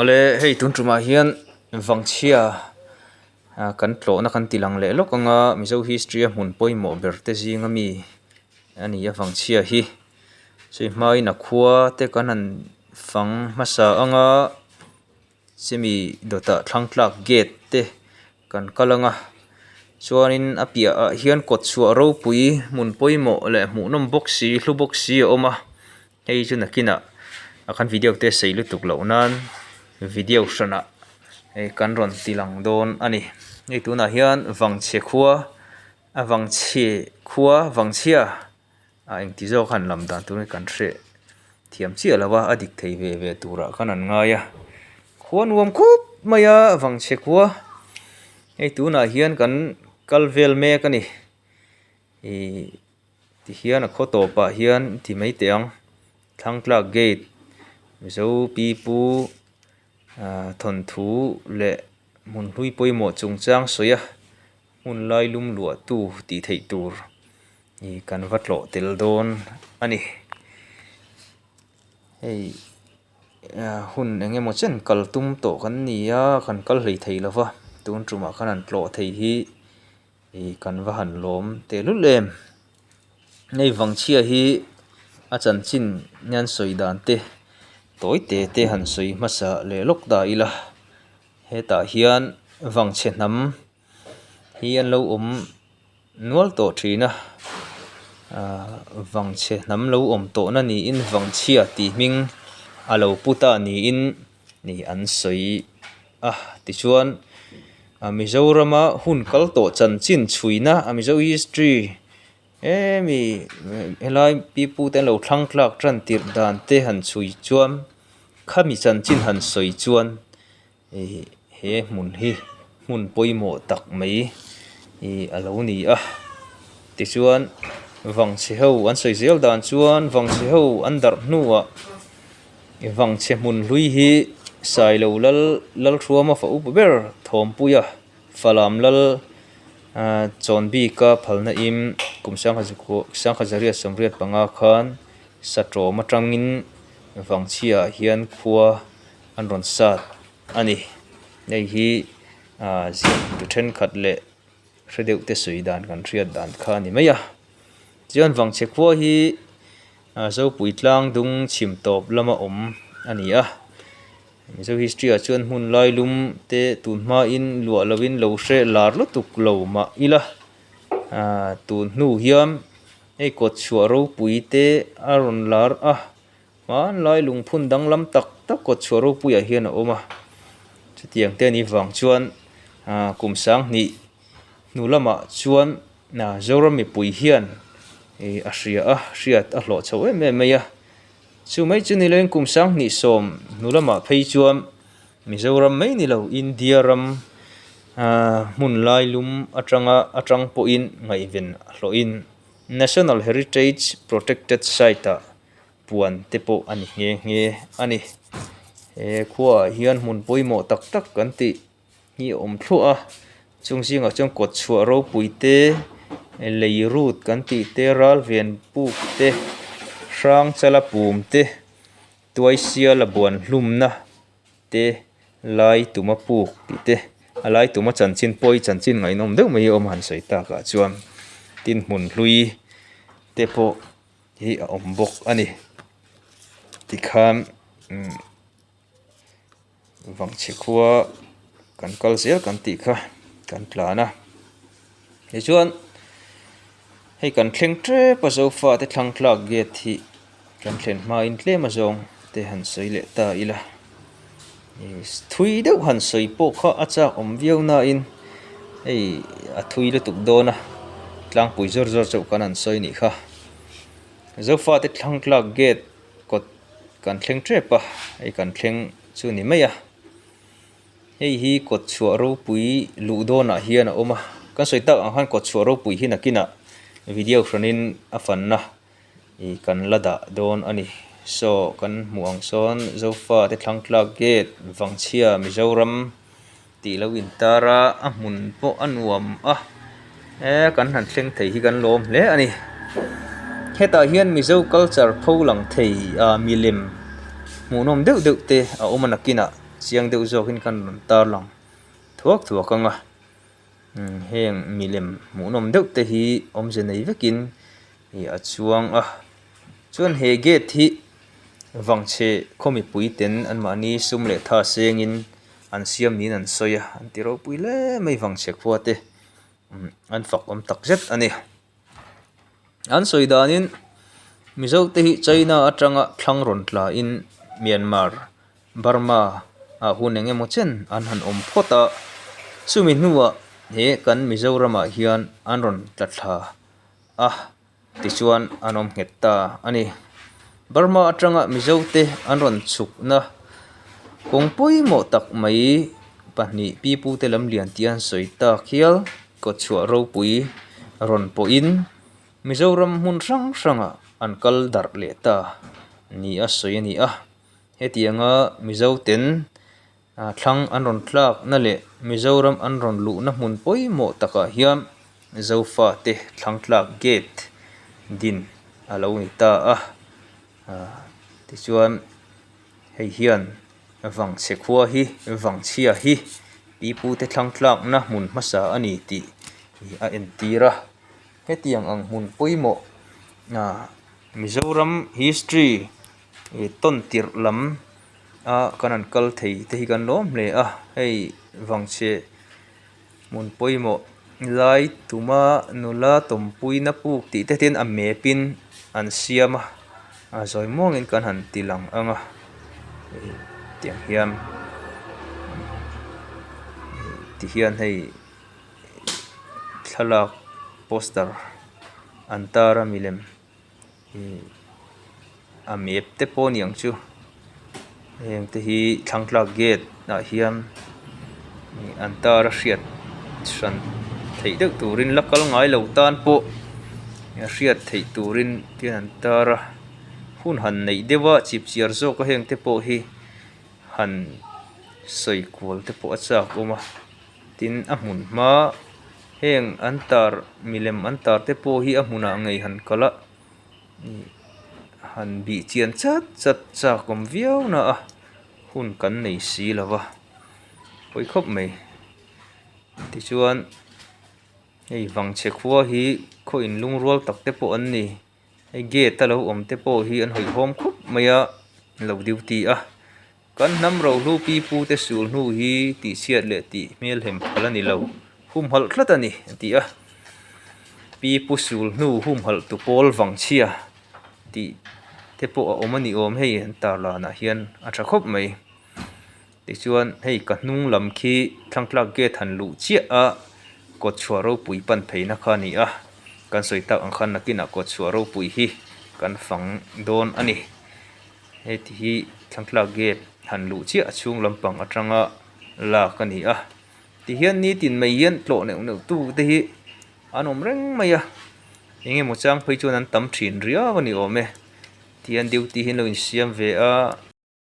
ole hei tun truma hian Vangchhia kan tlawhna kan ti lang leh lawk anga Mizo history a hmun pawimawh berte zinga mi ani a Vangchhia hi sei hmaiin a khua te kan han fang hmasa anga chemi dawtah Thlangtlak Gate te kan kal anga chuanin a piahah hian kawt chhuah ro pui hmun pawimawh leh hmuhnawm boxi hlu boxi a awm a hei chu nakinah a kan video te sei lutuk lo nan video hrana kan rawn ti lang dawn ani hei tunah hian Vangchhia khua a Vangchhia eng ti zawk han lam dan tur kan hre thiam chiah lawa a dik thei ve turah kan an ngai a khua nuam khup mai a Vangchhia khua hei tunah hian kan kal vel mek ani ti hian a khawtawpah hian ti mai te ang Thlangtlak Gate Mizo pipu thon thu le hmun hlui pawimawh chung chang sawi a hmun lai lum luah tu tih theih tur kan va tlawh tel dawn ani hei hun engemaw chen kal tum tawh kan ni a kan kal hlei thei lova tun trumah kan an tlawh thei hi kan va han lawm te lut lem hei Vangchhia hi a chanchin nyan sawi dan te tawi te han sawi hmasa le lawk da ila hetah hian Vangchhia hnam hi an lo awm nual tawh thin a Vangchhia hnam lo awm tawhna niin Vangchhia tih hming a lo puta niin ni an sawi a tichuan Mizorama hun kal tawh chanchin chhuina a Mizo history helai pipu ten lo Thlangtlak tran tir dan te han chui chuan khami chanchin han sawi chuan he hmun hi hmun pawimawh tak mai a lo ni a tichuan Vangchhia ho an sawi zel dan chuan Vangchhia ho an darh hnuah Vangchhia hmun hlui hi sai lo lal thuam a fa up ber thawm pui a falam lal chawn bika phalna im kumsang khazariat somriat panga khan satawm atangin Vangchhia hian khua an rawn sat ani nei hi tu thenkhat le hredeuh te sawi dan kan hriat dan kha ni mai a chuan Vangchhia khua hi zopui tlang dung chhim tawp lama awm ani a Mizo history a chuan hmun lai lum te tun hmain luah lovin lo hre lar lutuk lo ma ila tun hnu hiam hei kawt chhuah ro pui te a rawn lar a hman lai lungphun dang lam tak kawt chhuah ro pui ah hian a awm a chutiang te ani wang chuan kumsang hnih hnu lamah chuan zoram mipui hian a hriat a hlawh chho em mai a chu mai chu ni len kumsang hnih sawm hnu lamah phei chuan Mizoram mai ni lo India ram hmun lai lum atang pawh in ngai ven hlawh in National Heritage Protected Site a puan te pawh ani nge ani khua hian hmun pawimawh tak kan ti hi awm thluah a chung zingah chuan kawt chhuah ro pui te leirut kan ti te ral ven puk te hrang chala pum te tuaisia la buan hlumna te lai tuma puk ti te alai tuma chanchin poi chanchin ngai nom deuh mai awm han sawi tak ah chuan tin hmun hlui te pawh hi a awm bawk ani tikhan Vangchhia khua kan kal zel kan ti kha kan tlana chuan hei kan thleng trepa zofa te Thlangtlak Gate hi kan thlen hmain tlem a zawng te han sawi leh ta ila thui deuh han sawi pawh kha achak awm viauna in hei a thui lutuk dawn a tlangpui zor chauh kan an sawi ni kha zofa te Thlangtlak Gate kawt kan thleng trepa hei kan thleng chu ni mai a hei hi kawt chhuah ro pui luh dawnah hian a awm a kan sawi tak ang khan kawt chhuah ro pui hi nakinah video hranin a fanna kan la dah dawn ani so kan hmu ang sawn zofa te Thlangtlak Gate Vangchhia Mizoram tih lo intara a hmun pawh a nuam a kan han thleng thei hi kan lawm hle ani hetah hian Mizo culture pho lang thei milem hmuhnawm deuh te a awm a nakinah chiang deuh zawk in kan rawn tar lang thuak anga heng milem hmuhnom deuh te hi awmze nei vekin hi a chuang a chuan he gate hi Vangchhia khomi puiten an mahni sum leh tha sengin an siam nin an sawi a an tiro pui hle mai Vangchhia khua te an fak om tak zet ani an sawi danin Mizo te hi China atanga thlang ron tla in Myanmar Burma a hun engemaw chen an han om phota chumi hnuwa he kan Mizorama hian an ron tla a tichuan an om ngeta ani Burma atanga Mizo te an ron chuk na kongpawimawh tak mai pahnih pipu te lam lian tian sawi ta khial ko chhuah ro pui ron po in Mizoram hmun hrang hranga an kal dar le ta ni a sawi ani a hetianga Mizo ten thlang an ron tlak na le Mizoram an ron luh na hmun pawimawh taka hiam zofa te Thlangtlak Gate din alo ni ta a tichuan hei hian Vangchhia khua hi Vangchhia hi pipu te thlangtlak na hmun hmasa ani ti a entira hetiang ang hmun pawimawh Mizoram history ton tir lam a kan an kal thei te hi kan lawm hle a hei Vangchhia hmun pawimawh lai tuma nula tompui na puk ti te tin a mepin an siam a zawi mawngin kan han tilang anga tiang hian ti hian hei thlalak poster an tara milem a mep te pawh niang chu heng te hi Thlangtlak Gate ah hian an tara hriat hran thei deuh turin lakal ngai lo tan pawh hriat thei turin tian an tara hun han nei dewa chip chiar zawk a heng te pawh hi han sawi kual te pawh a chak awma tin a hmun hma heng an tar milem an tar te pawh hi a hmunah ngei han kala han bih chian chat chak awm viau na a hun kan nei si lova poi khawp mai tichuan hei Vangchhia khua hi khaw in lungrual tak te pawh an ni hei gate a lo awm te pawh hi an hawihawm khawp mai a lo diu ti a kan hnam ro hlu pipu te sul hnu hi tih chiat leh tih hmel hem khal ani lo hum halh thlat ani ti a pipu sul hnu hum halh tu pawl Vangchhia tih te pawh a awm ani awm hei an tar lanah hian a tha khawp mai tichuan hei ka hnung lam khi Thlangtlak Gate han luh chiah a kawt chhuah ro pui pan pheina kha ni a kan sawi tak ang khan nakin a kawt chhuah ro pui hi kan fang dawn ani heti hi Thlangtlak Gate han luh chiah chung lampang atanga lak ani a ti hian ni tin mai hian tlaw neuh tu te hi an awm reng mai a engemaw chang phei chuan an tam thin riau ani awm e ti an duty hin lo in siam ve a